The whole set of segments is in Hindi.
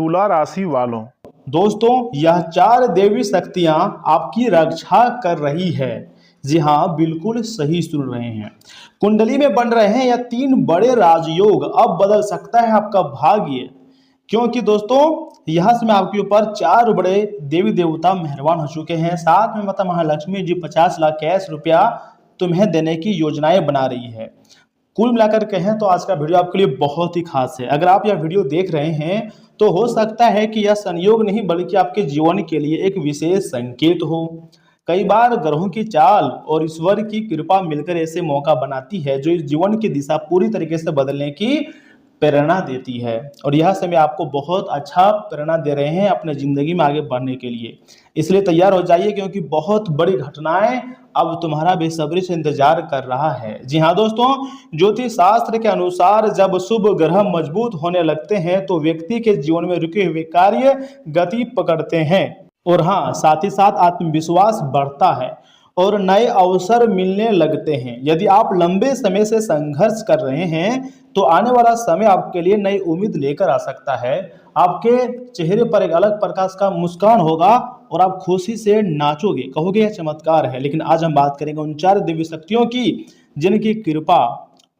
तुला राशि वालों, दोस्तों यह 4 देवी शक्तियां आपकी रक्षा कर रही है। जी हाँ, बिल्कुल सही सुन रहे हैं। कुंडली में बन रहे हैं यह 3 बड़े राजयोग। अब बदल सकता है आपका भाग्य, क्योंकि दोस्तों यह समय आपके ऊपर 4 बड़े देवी देवता मेहरबान हो चुके हैं। साथ में माता महालक्ष्मी जी 50 लाख कैश रुपया तुम्हें देने की योजनाएं बना रही है। कुल मिलाकर कहें तो आज का वीडियो आपके लिए बहुत ही खास है। अगर आप यह वीडियो देख रहे हैं तो हो सकता है कि यह संयोग नहीं बल्कि आपके जीवन के लिए एक विशेष संकेत हो। कई बार ग्रहों की चाल और ईश्वर की कृपा मिलकर ऐसे मौका बनाती है जो इस जीवन की दिशा पूरी तरीके से बदलने की प्रेरणा देती है। और यह समय आपको बहुत अच्छा प्रेरणा दे रहे हैं अपने जिंदगी में आगे बढ़ने के लिए। इसलिए तैयार हो जाइए, क्योंकि बहुत बड़ी घटनाएं अब तुम्हारा बेसब्री से इंतजार कर रहा है। जी हाँ दोस्तों, ज्योतिष शास्त्र के अनुसार जब शुभ ग्रह मजबूत होने लगते हैं तो व्यक्ति के जीवन में रुके हुए कार्य गति पकड़ते हैं। और हाँ, साथ ही साथ आत्मविश्वास बढ़ता है और नए अवसर मिलने लगते हैं। यदि आप लंबे समय से संघर्ष कर रहे हैं तो आने वाला समय आपके लिए नई उम्मीद लेकर आ सकता है। आपके चेहरे पर एक अलग प्रकार का मुस्कान होगा और आप खुशी से नाचोगे, कहोगे यह चमत्कार है। लेकिन आज हम बात करेंगे उन 4 दिव्य शक्तियों की जिनकी कृपा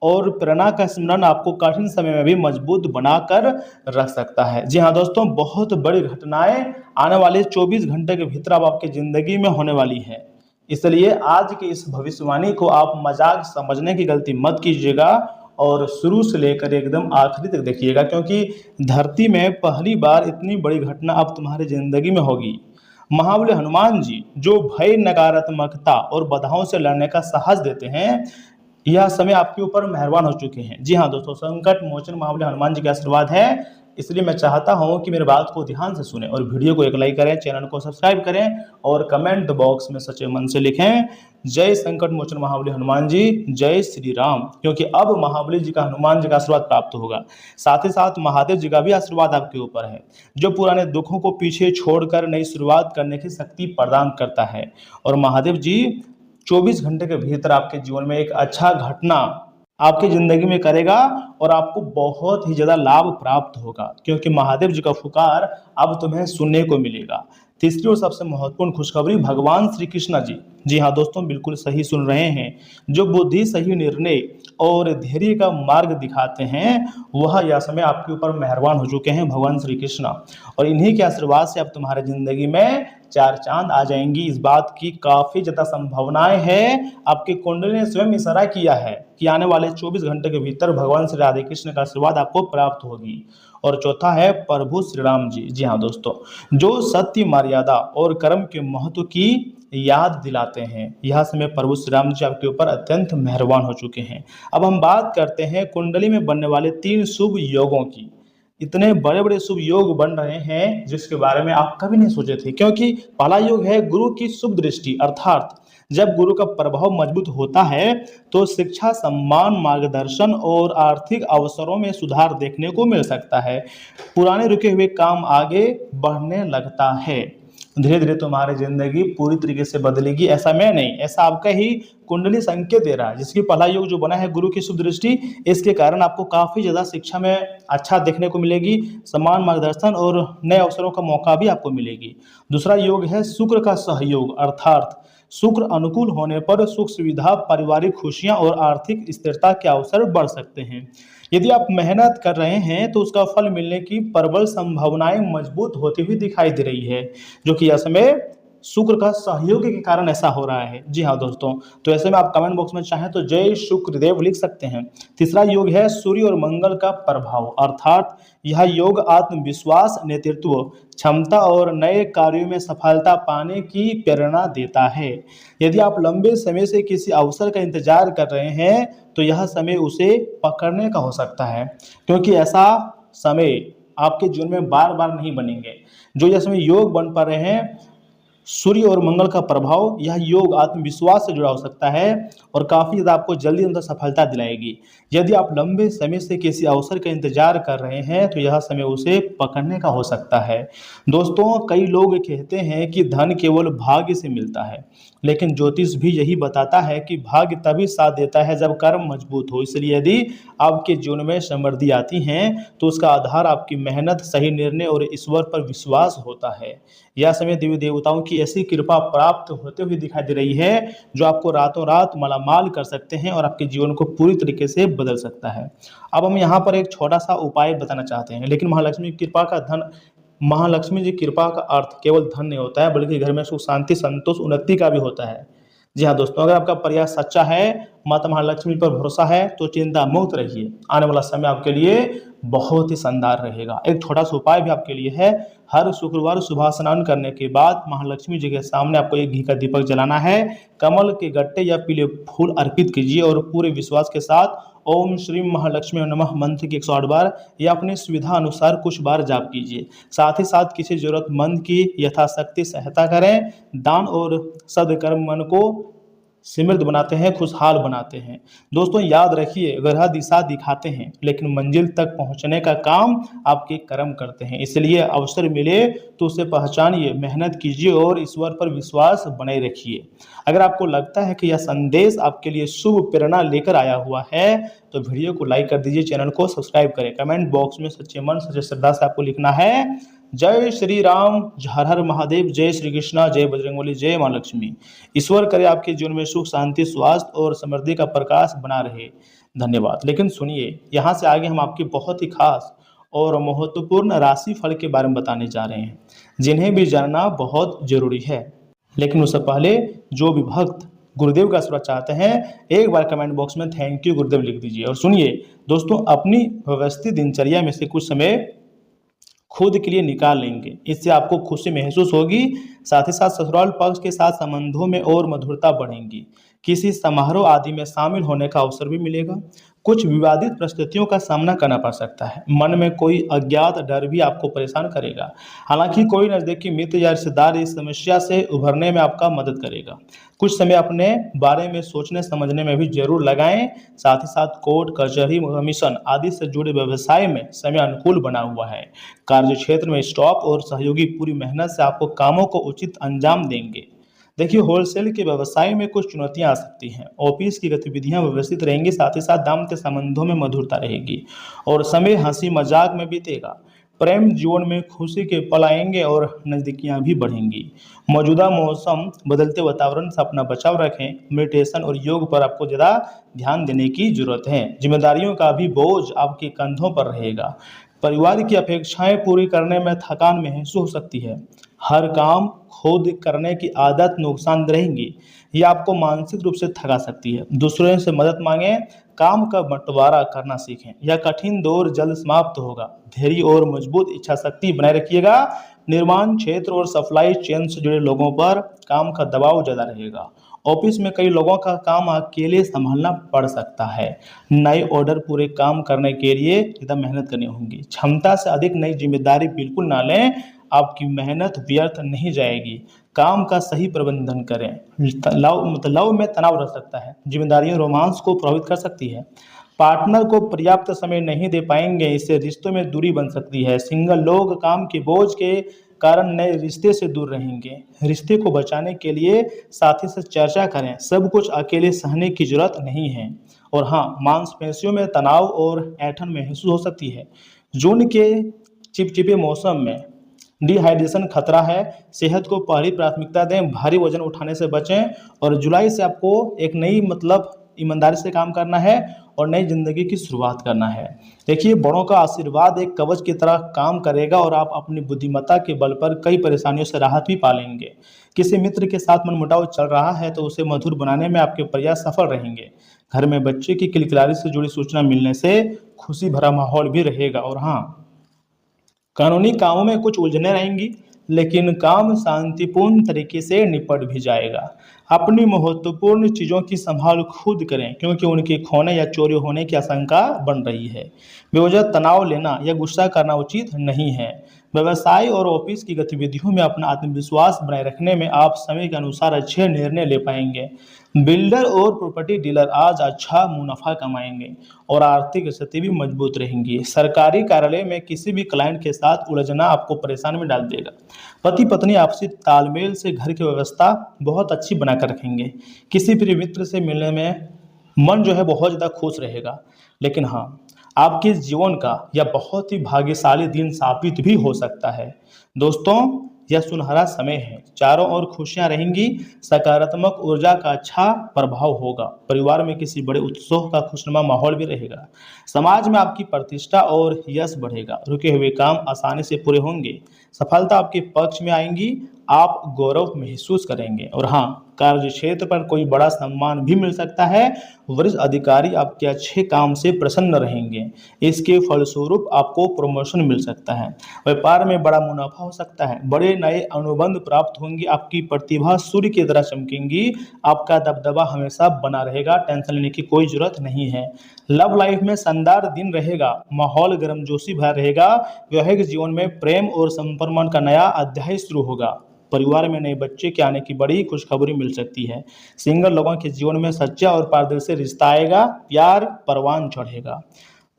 और प्रेरणा का स्मरण आपको कठिन समय में भी मजबूत बनाकर रख सकता है। जी हाँ दोस्तों, बहुत बड़ी घटनाएं आने वाले 24 घंटे के भीतर अब आपकी जिंदगी में होने वाली है। इसलिए आज की इस भविष्यवाणी को आप मजाक समझने की गलती मत कीजिएगा और शुरू से लेकर एकदम आखिरी तक देखिएगा, क्योंकि धरती में पहली बार इतनी बड़ी घटना अब तुम्हारी जिंदगी में होगी। महाबली हनुमान जी जो भय, नकारात्मकता और बाधाओं से लड़ने का साहस देते हैं, यह समय आपके ऊपर मेहरबान हो चुके हैं। जी हाँ दोस्तों, संकट मोचन महाबली हनुमान जी का आशीर्वाद है। इसलिए मैं चाहता हूं कि मेरी बात को ध्यान से सुने और वीडियो को एक लाइक करें, चैनल को सब्सक्राइब करें और कमेंट बॉक्स में सच्चे मन से लिखें जय संकट मोचन महाबली हनुमान जी, जय श्री राम। क्योंकि अब महाबली जी का, हनुमान जी का आशीर्वाद प्राप्त होगा। साथ ही साथ महादेव जी का भी आशीर्वाद आपके ऊपर है, जो पुराने दुखों को पीछे छोड़कर नई शुरुआत करने की शक्ति प्रदान करता है। और महादेव जी 24 घंटे के भीतर आपके जीवन में एक अच्छा घटना आपकी जिंदगी में करेगा और आपको बहुत ही ज्यादा लाभ प्राप्त होगा, क्योंकि महादेव जी का पुकार अब तुम्हें सुनने को मिलेगा। तीसरी और सबसे महत्वपूर्ण खुशखबरी भगवान श्री कृष्ण जी, जी हाँ दोस्तों बिल्कुल सही सुन रहे हैं, जो बुद्धि, सही निर्णय और धैर्य का मार्ग दिखाते हैं, वह यह समय आपके ऊपर मेहरबान हो चुके हैं भगवान श्री कृष्ण। और इन्हीं के आशीर्वाद से अब तुम्हारे जिंदगी में 4 चांद आ जाएंगी। इस बात की काफी ज्यादा संभावनाएं है। आपके कुंडली ने स्वयं इशारा किया है कि आने वाले 24 घंटे के भीतर भगवान श्री राधे कृष्ण का आशीर्वाद आपको प्राप्त होगी। और चौथा है प्रभु श्री राम जी। जी हाँ दोस्तों, जो सत्य, मर्यादा और कर्म के महत्व की याद दिलाते हैं। यह समय प्रभु श्री राम जी आपके ऊपर अत्यंत मेहरबान हो चुके हैं। अब हम बात करते हैं कुंडली में बनने वाले 3 शुभ योगों की। इतने बड़े बड़े शुभ योग बन रहे हैं जिसके बारे में आप कभी नहीं सोचे थे, क्योंकि पहला योग है गुरु की शुभ दृष्टि। अर्थात जब गुरु का प्रभाव मजबूत होता है तो शिक्षा, सम्मान, मार्गदर्शन और आर्थिक अवसरों में सुधार देखने को मिल सकता है। पुराने रुके हुए काम आगे बढ़ने लगता है। धीरे धीरे तुम्हारी जिंदगी पूरी तरीके से बदलेगी। ऐसा मैं नहीं, ऐसा आपका ही कुंडली संकेत दे रहा है, जिसकी पहला योग जो बना है गुरु की शुभ दृष्टि। इसके कारण आपको काफी ज्यादा शिक्षा में अच्छा देखने को मिलेगी, सम्मान, मार्गदर्शन और नए अवसरों का मौका भी आपको मिलेगी। दूसरा योग है शुक्र का सहयोग। अर्थात शुक्र अनुकूल होने पर सुख सुविधा, पारिवारिक खुशियां और आर्थिक स्थिरता के अवसर बढ़ सकते हैं। यदि आप मेहनत कर रहे हैं तो उसका फल मिलने की प्रबल संभावनाएं मजबूत होती हुई दिखाई दे रही है, जो कि यह समय शुक्र का सहयोग के कारण ऐसा हो रहा है। जी हाँ दोस्तों, तो ऐसे में आप कमेंट बॉक्स में चाहें तो जय शुक्रदेव लिख सकते हैं। तीसरा योग है सूर्य और मंगल का प्रभाव। अर्थात यह योग आत्मविश्वास, नेतृत्व क्षमता और नए कार्यों में सफलता पाने की प्रेरणा देता है। यदि आप लंबे समय से किसी अवसर का इंतजार कर रहे हैं तो यह समय उसे पकड़ने का हो सकता है, क्योंकि ऐसा समय आपके जीवन में बार बार नहीं बनेंगे। जो यह समय योग बन पा रहे हैं सूर्य और मंगल का प्रभाव, यह योग आत्मविश्वास से जुड़ा हो सकता है और काफ़ी ज़्यादा आपको जल्दी अंदर सफलता दिलाएगी। यदि आप लंबे समय से किसी अवसर का इंतजार कर रहे हैं तो यह समय उसे पकड़ने का हो सकता है। दोस्तों, कई लोग कहते हैं कि धन केवल भाग्य से मिलता है, लेकिन ज्योतिष भी यही बताता है कि भाग्य तभी साथ देता है जब कर्म मजबूत हो। इसलिए यदि आपके जीवन में समृद्धि आती है तो उसका आधार आपकी मेहनत, सही निर्णय और ईश्वर पर विश्वास होता है। यह समय देवी देवताओं की ऐसी कृपा प्राप्त होते हुए दिखाई दे रही है जो आपको रातों रात मालामाल कर सकते हैं और आपके जीवन को पूरी तरीके से बदल सकता है। अब हम यहाँ पर एक छोटा सा उपाय बताना चाहते हैं, लेकिन महालक्ष्मी जी कृपा का अर्थ केवल धन नहीं होता है, बल्कि घर में सुख, शांति, संतोष, उन्नति का भी होता है। जी हाँ दोस्तों, अगर आपका प्रयास सच्चा है, माता महालक्ष्मी पर भरोसा है, तो चिंता मुक्त रहिए। आने वाला समय आपके लिए बहुत ही शानदार रहेगा। एक छोटा सा उपाय भी आपके लिए है। हर शुक्रवार सुबह स्नान करने के बाद महालक्ष्मी जी के सामने आपको एक घी का दीपक जलाना है। कमल के गट्टे या पीले फूल अर्पित कीजिए और पूरे विश्वास के साथ ओम श्री महालक्ष्मी नमः मंत्र की 108 बार या अपनी सुविधा अनुसार कुछ बार जाप कीजिए। साथ ही साथ किसी जरूरतमंद की यथाशक्ति सहायता करें। दान और सदकर्म मन को समृद्ध बनाते हैं, खुशहाल बनाते हैं। दोस्तों, याद रखिए, ग्रह दिशा दिखाते हैं लेकिन मंजिल तक पहुंचने का काम आपके कर्म करते हैं। इसलिए अवसर मिले तो उसे पहचानिए, मेहनत कीजिए और ईश्वर पर विश्वास बनाए रखिए। अगर आपको लगता है कि यह संदेश आपके लिए शुभ प्रेरणा लेकर आया हुआ है तो वीडियो को लाइक कर दीजिए, चैनल को सब्सक्राइब करें। कमेंट बॉक्स में सच्चे मन, सच्चे श्रद्धा से आपको लिखना है जय श्री राम, हर हर महादेव, जय श्री कृष्णा, जय बजरंगबली, जय मां लक्ष्मी। ईश्वर करे आपके जीवन में सुख, शांति, स्वास्थ्य और समृद्धि का प्रकाश बना रहे। धन्यवाद। लेकिन सुनिए, यहाँ से आगे हम आपकी बहुत ही खास और महत्वपूर्ण राशि फल के बारे में बताने जा रहे हैं, जिन्हें भी जानना बहुत जरूरी है। लेकिन उससे पहले जो भी भक्त गुरुदेव का आशीर्वाद चाहते हैं, एक बार कमेंट बॉक्स में थैंक यू गुरुदेव लिख दीजिए। और सुनिए दोस्तों, अपनी व्यवस्थित दिनचर्या में से कुछ समय खुद के लिए निकाल लेंगे, इससे आपको खुशी महसूस होगी। साथ ही साथ ससुराल पक्ष के साथ संबंधों में और मधुरता बढ़ेंगी। किसी समारोह आदि में शामिल होने का अवसर भी मिलेगा। कुछ विवादित परिस्थितियों का सामना करना पड़ सकता है। मन में कोई अज्ञात डर भी आपको परेशान करेगा। हालांकि कोई नज़दीकी मित्र या रिश्तेदार इस समस्या से उभरने में आपका मदद करेगा। कुछ समय अपने बारे में सोचने समझने में भी जरूर लगाएं। साथ ही साथ कोर्ट कचहरी, कमीशन आदि से जुड़े व्यवसाय में समय अनुकूल बना हुआ है। कार्य क्षेत्र में स्टाफ और सहयोगी पूरी मेहनत से आपको कामों को उचित अंजाम देंगे। देखिए, होलसेल के व्यवसाय में कुछ चुनौतियां आ सकती हैं। ऑफिस की गतिविधियां व्यवस्थित रहेंगी। साथ ही साथ दाम्पत्य संबंधों में मधुरता रहेगी और समय हंसी मजाक में बीतेगा। प्रेम जीवन में खुशी के पल आएंगे और नज़दीकियां भी बढ़ेंगी। मौजूदा मौसम, बदलते वातावरण से अपना बचाव रखें। मेडिटेशन और योग पर आपको ज़्यादा ध्यान देने की जरूरत है। जिम्मेदारियों का भी बोझ आपके कंधों पर रहेगा। परिवार की अपेक्षाएं पूरी करने में थकान महसूस हो सकती है। हर काम खुद करने की आदत नुकसान रहेंगी। ये आपको मानसिक रूप से थका सकती है। दूसरों से मदद मांगें, काम का बंटवारा करना सीखें। यह कठिन दौर जल्द समाप्त होगा। धैर्य और मजबूत इच्छा शक्ति बनाए रखिएगा। निर्माण क्षेत्र और सप्लाई चेन से जुड़े लोगों पर काम का दबाव ज़्यादा रहेगा। ऑफिस में कई लोगों का काम अकेले संभालना पड़ सकता है। नए ऑर्डर पूरे काम करने के लिए ज़्यादा मेहनत करनी होगी। क्षमता से अधिक नई जिम्मेदारी बिल्कुल ना लें, आपकी मेहनत व्यर्थ नहीं जाएगी। काम का सही प्रबंधन करें। लव में तनाव रह सकता है। जिम्मेदारियां रोमांस को प्रभावित कर सकती है। पार्टनर को पर्याप्त समय नहीं दे पाएंगे, इससे रिश्तों में दूरी बन सकती है। सिंगल लोग काम के बोझ के कारण नए रिश्ते से दूर रहेंगे। रिश्ते को बचाने के लिए साथी से चर्चा करें। सब कुछ अकेले सहने की जरूरत नहीं है। और हाँ, मांसपेशियों में तनाव और ऐंठन महसूस हो सकती है। जून के चिपचिपे मौसम में डिहाइड्रेशन खतरा है। सेहत को पहली प्राथमिकता दें। भारी वजन उठाने से बचें। और जुलाई से आपको एक नई ईमानदारी से काम करना है और नई जिंदगी की शुरुआत करना है। देखिए, बड़ों का आशीर्वाद एक कवच की तरह काम करेगा और आप अपनी बुद्धिमत्ता के बल पर कई परेशानियों से राहत भी पालेंगे। किसी मित्र के साथ मनमुटाव चल रहा है तो उसे मधुर बनाने में आपके प्रयास सफल रहेंगे। घर में बच्चे की किलकिलारी से जुड़ी सूचना मिलने से खुशी भरा माहौल भी रहेगा। और हाँ, कानूनी कामों में कुछ उलझने रहेंगी, लेकिन काम शांतिपूर्ण तरीके से निपट भी जाएगा। अपनी महत्वपूर्ण चीज़ों की संभाल खुद करें क्योंकि उनके खोने या चोरी होने की आशंका बन रही है। बेवजह तनाव लेना या गुस्सा करना उचित नहीं है। व्यवसाय और ऑफिस की गतिविधियों में अपना आत्मविश्वास बनाए रखने में आप समय के अनुसार अच्छे निर्णय ले पाएंगे। बिल्डर और प्रॉपर्टी डीलर आज अच्छा मुनाफा कमाएंगे और आर्थिक स्थिति भी मजबूत रहेंगी। सरकारी कार्यालय में किसी भी क्लाइंट के साथ उलझना आपको परेशानी में डाल देगा। पति पत्नी आपसी तालमेल से घर की व्यवस्था बहुत अच्छी बनाकर रखेंगे। किसी भी मित्र से मिलने में मन जो है बहुत ज़्यादा खुश रहेगा। लेकिन हाँ, आपके जीवन का यह बहुत ही भाग्यशाली दिन साबित भी हो सकता है। दोस्तों, यह सुनहरा समय है, चारों ओर खुशियां रहेंगी, सकारात्मक ऊर्जा का अच्छा प्रभाव होगा। परिवार में किसी बड़े उत्सव का खुशनुमा माहौल भी रहेगा। समाज में आपकी प्रतिष्ठा और यश बढ़ेगा। रुके हुए काम आसानी से पूरे होंगे। सफलता आपके पक्ष में आएंगी। आप गौरव महसूस करेंगे। और हाँ, कार्य क्षेत्र पर कोई बड़ा सम्मान भी मिल सकता है। वरिष्ठ अधिकारी आपके अच्छे काम से प्रसन्न रहेंगे। इसके फलस्वरूप आपको प्रमोशन मिल सकता है। व्यापार में बड़ा मुनाफा हो सकता है। बड़े नए अनुबंध प्राप्त होंगे। आपकी प्रतिभा सूर्य की तरह चमकेंगी। आपका दबदबा हमेशा बना रहेगा। टेंशन लेने की कोई जरूरत नहीं है। लव लाइफ में शानदार दिन रहेगा। माहौल गर्मजोशी भरा रहेगा। वैवाहिक जीवन में प्रेम और संपर्क का नया अध्याय शुरू होगा। परिवार में नए बच्चे के आने की बड़ी खुशखबरी मिल सकती है। सिंगल लोगों के जीवन में सच्चा और पारदर्शी रिश्ता आएगा। प्यार परवान चढ़ेगा।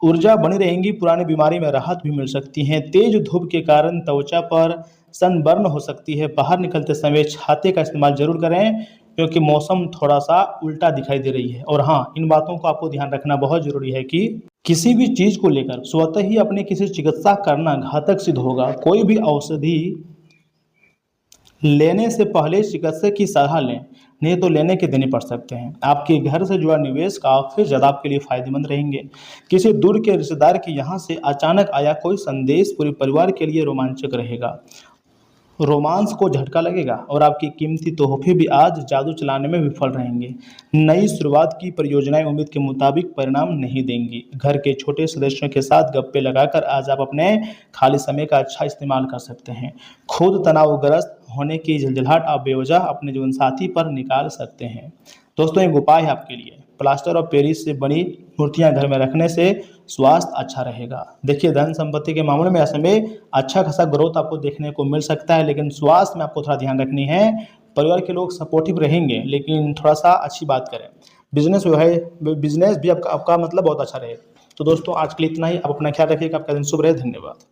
ऊर्जा बनी रहेंगी। पुरानी बीमारी में राहत भी मिल सकती है। तेज धूप के कारण त्वचा पर सनबर्न हो सकती है। बाहर निकलते समय छाते का इस्तेमाल जरूर करें क्योंकि मौसम थोड़ा सा उल्टा दिखाई दे रही है। और हाँ, इन बातों को आपको ध्यान रखना बहुत जरूरी है कि किसी भी चीज को लेकर स्वतः ही अपने किसी चिकित्सा करना घातक सिद्ध होगा। कोई भी औषधि लेने से पहले चिकित्सक की सलाह लें, नहीं तो लेने के देने पड़ सकते हैं। आपके घर से जुड़ा निवेश काफी ज़्यादा आपके लिए फायदेमंद रहेंगे। किसी दूर के रिश्तेदार के यहाँ से अचानक आया कोई संदेश पूरे परिवार के लिए रोमांचक रहेगा। रोमांस को झटका लगेगा और आपकी कीमती तोहफे भी आज जादू चलाने में विफल रहेंगे। नई शुरुआत की परियोजनाएं उम्मीद के मुताबिक परिणाम नहीं देंगी। घर के छोटे सदस्यों के साथ गप्पे लगाकर आज आप अपने खाली समय का अच्छा इस्तेमाल कर सकते हैं। खुद तनावग्रस्त होने की झंझलाहट आप बेवजह अपने जीवन साथी पर निकाल सकते हैं। दोस्तों, एक उपाय है आपके लिए। प्लास्टर ऑफ पेरिस से बनी मूर्तियां घर में रखने से स्वास्थ्य अच्छा रहेगा। देखिए, धन संपत्ति के मामले में ऐसे में अच्छा खासा ग्रोथ आपको देखने को मिल सकता है, लेकिन स्वास्थ्य में आपको थोड़ा ध्यान रखनी है। परिवार के लोग सपोर्टिव रहेंगे, लेकिन थोड़ा सा अच्छी बात करें। बिजनेस भी आपका मतलब बहुत अच्छा रहेगा। तो दोस्तों, आज के लिए इतना ही। आप अपना ख्याल रखिएगा। आपका दिन शुभ रहे। धन्यवाद।